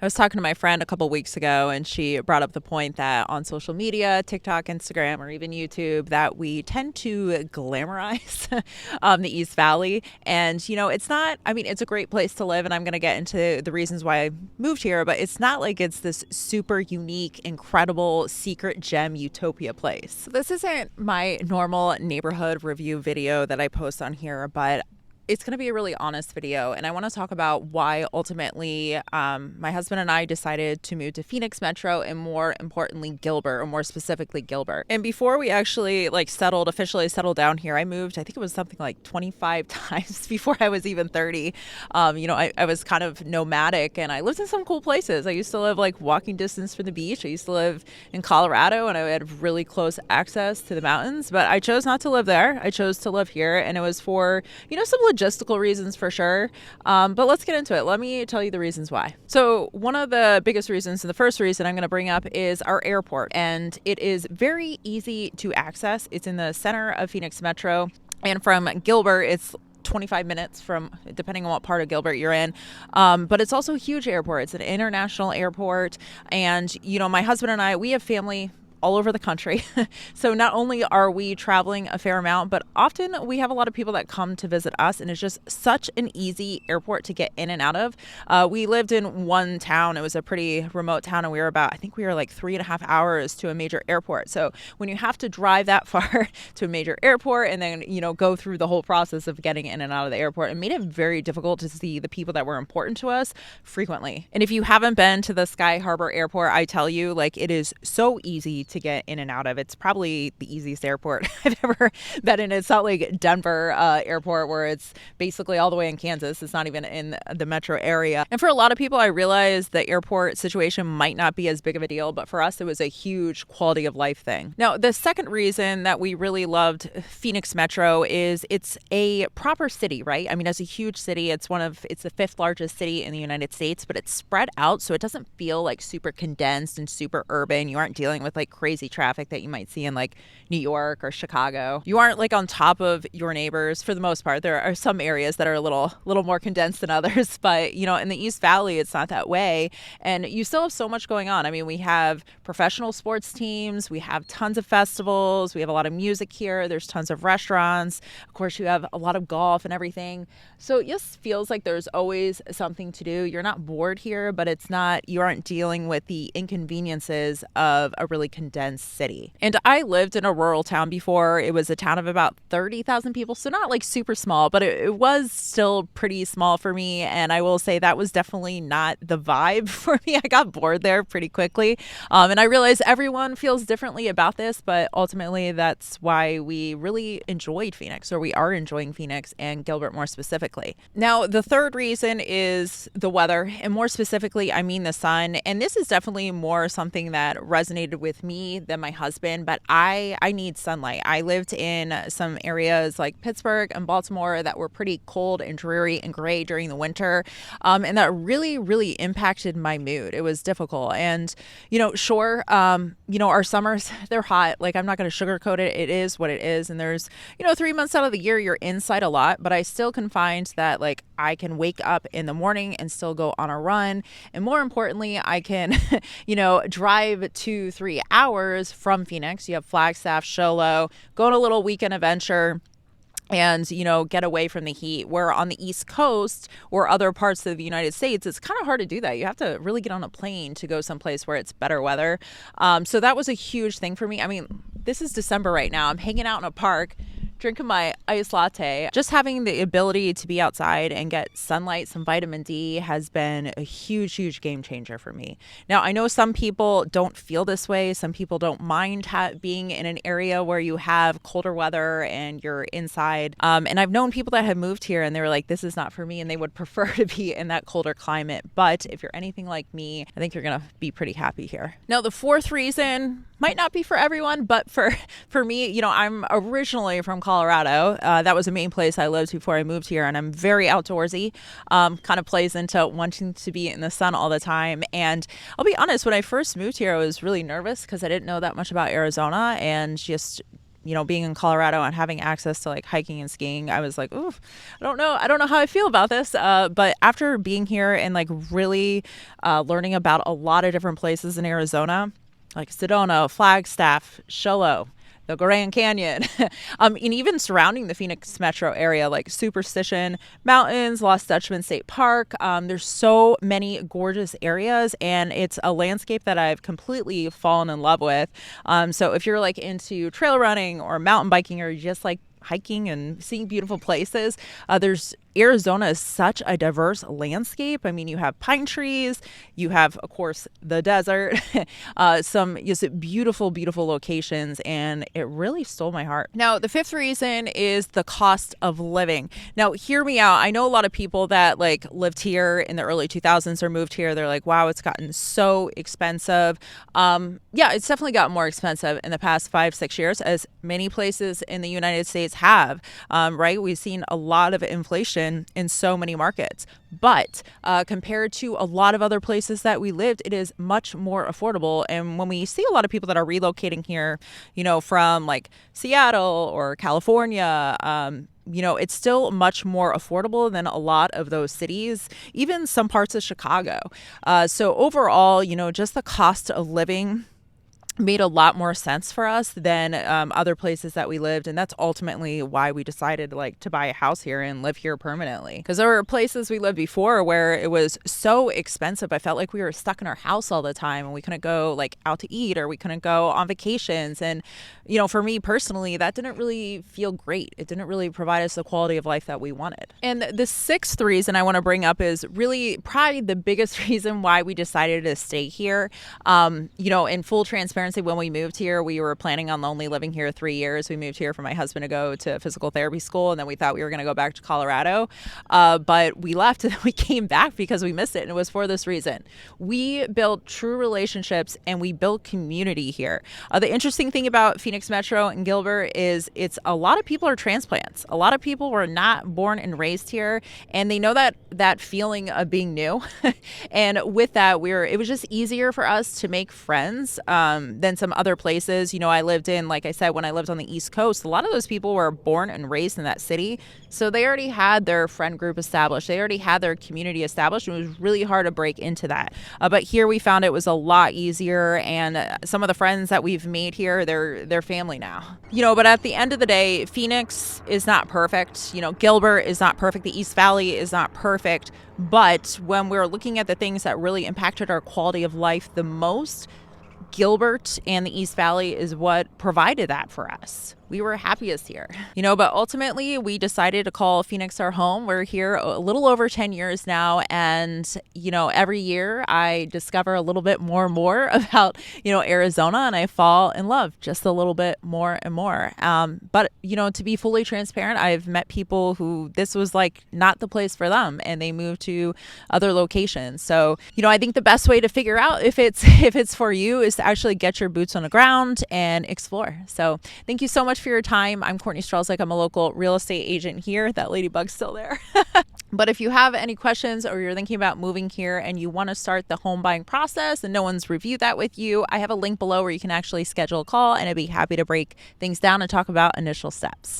I was talking to my friend a couple weeks ago, and she brought up the point that on social media, TikTok, Instagram, or even YouTube, that we tend to glamorize the East Valley. And, it's not, it's a great place to live, and I'm going to get into the reasons why I moved here, but it's not like it's this super unique, incredible, secret gem utopia place. This isn't my normal neighborhood review video that I post on here, but it's going to be a really honest video, and I want to talk about why ultimately my husband and I decided to move to Phoenix Metro, and more importantly Gilbert, or more specifically Gilbert. And before we actually officially settled down here, I moved, I think it was something like 25 times before I was even 30. I was kind of nomadic, and I lived in some cool places. I used to live like walking distance from the beach. I used to live in Colorado, and I had really close access to the mountains, but I chose not to live there. I chose to live here, and it was for some logistical reasons for sure. But let's get into it. Let me tell you the reasons why. So one of the biggest reasons, and the first reason I'm going to bring up, is our airport. And it is very easy to access. It's in the center of Phoenix Metro. And from Gilbert, it's 25 minutes from, depending on what part of Gilbert you're in. But it's also a huge airport. It's an international airport. And, my husband and I, we have family all over the country. So not only are we traveling a fair amount, but often we have a lot of people that come to visit us, and it's just such an easy airport to get in and out of. We lived in one town. It was a pretty remote town, and we were like 3.5 hours to a major airport. So when you have to drive that far to a major airport and then, go through the whole process of getting in and out of the airport, it made it very difficult to see the people that were important to us frequently. And if you haven't been to the Sky Harbor Airport, I tell you, it is so easy to get in and out of. It's probably the easiest airport I've ever been in. It's not like Denver airport, where it's basically all the way in Kansas. It's not even in the metro area. And for a lot of people, I realize the airport situation might not be as big of a deal, but for us, it was a huge quality of life thing. Now, the second reason that we really loved Phoenix Metro is it's a proper city, right? It's a huge city. It's the fifth largest city in the United States, but it's spread out, so it doesn't feel like super condensed and super urban. You aren't dealing with crazy traffic that you might see in New York or Chicago. You aren't on top of your neighbors for the most part. There are some areas that are a little more condensed than others, but in the East Valley, it's not that way. And you still have so much going on. We have professional sports teams, we have tons of festivals, we have a lot of music here, there's tons of restaurants. Of course, you have a lot of golf and everything. So it just feels like there's always something to do. You're not bored here, but you aren't dealing with the inconveniences of a really condensed city. And I lived in a rural town before. It was a town of about 30,000 people, so not super small, but it was still pretty small for me. And I will say that was definitely not the vibe for me. I got bored there pretty quickly. And I realize everyone feels differently about this, but ultimately that's why we really enjoyed Phoenix, or we are enjoying Phoenix and Gilbert more specifically. Now, the third reason is the weather, and more specifically, I mean the sun. And this is definitely more something that resonated with me than my husband, but I need sunlight. I lived in some areas like Pittsburgh and Baltimore that were pretty cold and dreary and gray during the winter, and that really, really impacted my mood. It was difficult. And, sure, our summers, they're hot. I'm not going to sugarcoat it. It is what it is. And there's, 3 months out of the year, you're inside a lot, but I still can find that I can wake up in the morning and still go on a run. And more importantly, I can, drive 2-3 hours from Phoenix. You have Flagstaff, Show Low, go on a little weekend adventure and, get away from the heat. Where on the East Coast or other parts of the United States, it's kind of hard to do that. You have to really get on a plane to go someplace where it's better weather. So that was a huge thing for me. This is December right now. I'm hanging out in a park, drinking my iced latte. Just having the ability to be outside and get sunlight, some vitamin D, has been a huge, huge game changer for me. Now, I know some people don't feel this way. Some people don't mind being in an area where you have colder weather and you're inside. And I've known people that have moved here and they were like, this is not for me, and they would prefer to be in that colder climate. But if you're anything like me, I think you're going to be pretty happy here. Now, the fourth reason might not be for everyone, but for me, I'm originally from Colorado. That was the main place I lived before I moved here, and I'm very outdoorsy. Kind of plays into wanting to be in the sun all the time. And I'll be honest, when I first moved here, I was really nervous because I didn't know that much about Arizona, and just being in Colorado and having access to like hiking and skiing, I was like, ooh, I don't know how I feel about this. But after being here and like really learning about a lot of different places in Arizona, like Sedona, Flagstaff, Show, the Grand Canyon, and even surrounding the Phoenix metro area, like Superstition Mountains, Lost Dutchman State Park. There's so many gorgeous areas, and it's a landscape that I've completely fallen in love with. So if you're like into trail running or mountain biking, or you just like hiking and seeing beautiful places, Arizona is such a diverse landscape. I mean, you have pine trees, you have, of course, the desert, some just beautiful, beautiful locations, and it really stole my heart. Now, the fifth reason is the cost of living. Now, hear me out. I know a lot of people that like lived here in the early 2000s or moved here. They're like, wow, it's gotten so expensive. Yeah, it's definitely gotten more expensive in the past 5-6 years, as many places in the United States have, right? We've seen a lot of inflation in so many markets, but compared to a lot of other places that we lived, it is much more affordable. And when we see a lot of people that are relocating here, from like Seattle or California, it's still much more affordable than a lot of those cities, even some parts of Chicago. So overall, just the cost of living made a lot more sense for us than other places that we lived, and that's ultimately why we decided like to buy a house here and live here permanently. Because there were places we lived before where it was so expensive, I felt like we were stuck in our house all the time, and we couldn't go like out to eat, or we couldn't go on vacations. And for me personally, that didn't really feel great. It didn't really provide us the quality of life that we wanted. And the sixth reason I want to bring up is really probably the biggest reason why we decided to stay here. In full transparency, when we moved here, we were planning on only living here 3 years. We moved here for my husband to go to physical therapy school, and then we thought we were going to go back to Colorado. But we left and we came back because we missed it. And it was for this reason. We built true relationships and we built community here. The interesting thing about Phoenix Metro and Gilbert is a lot of people are transplants. A lot of people were not born and raised here, and they know that feeling of being new. And with that, it was just easier for us to make friends than some other places. I lived in, like I said, when I lived on the East Coast, a lot of those people were born and raised in that city. So they already had their friend group established. They already had their community established. And it was really hard to break into that. But here we found it was a lot easier. And some of the friends that we've made here, they're family now. But at the end of the day, Phoenix is not perfect. Gilbert is not perfect. The East Valley is not perfect. But when we're looking at the things that really impacted our quality of life the most, Gilbert and the East Valley is what provided that for us. We were happiest here, but ultimately we decided to call Phoenix our home. We're here a little over 10 years now. And, every year I discover a little bit more and more about, Arizona, and I fall in love just a little bit more and more. But, to be fully transparent, I've met people who this was like not the place for them, and they moved to other locations. So, I think the best way to figure out if it's for you is to actually get your boots on the ground and explore. So thank you so much for your time. I'm Courtney Strelzik. I'm a local real estate agent here. That ladybug's still there. But if you have any questions, or you're thinking about moving here and you want to start the home buying process and no one's reviewed that with you, I have a link below where you can actually schedule a call, and I'd be happy to break things down and talk about initial steps.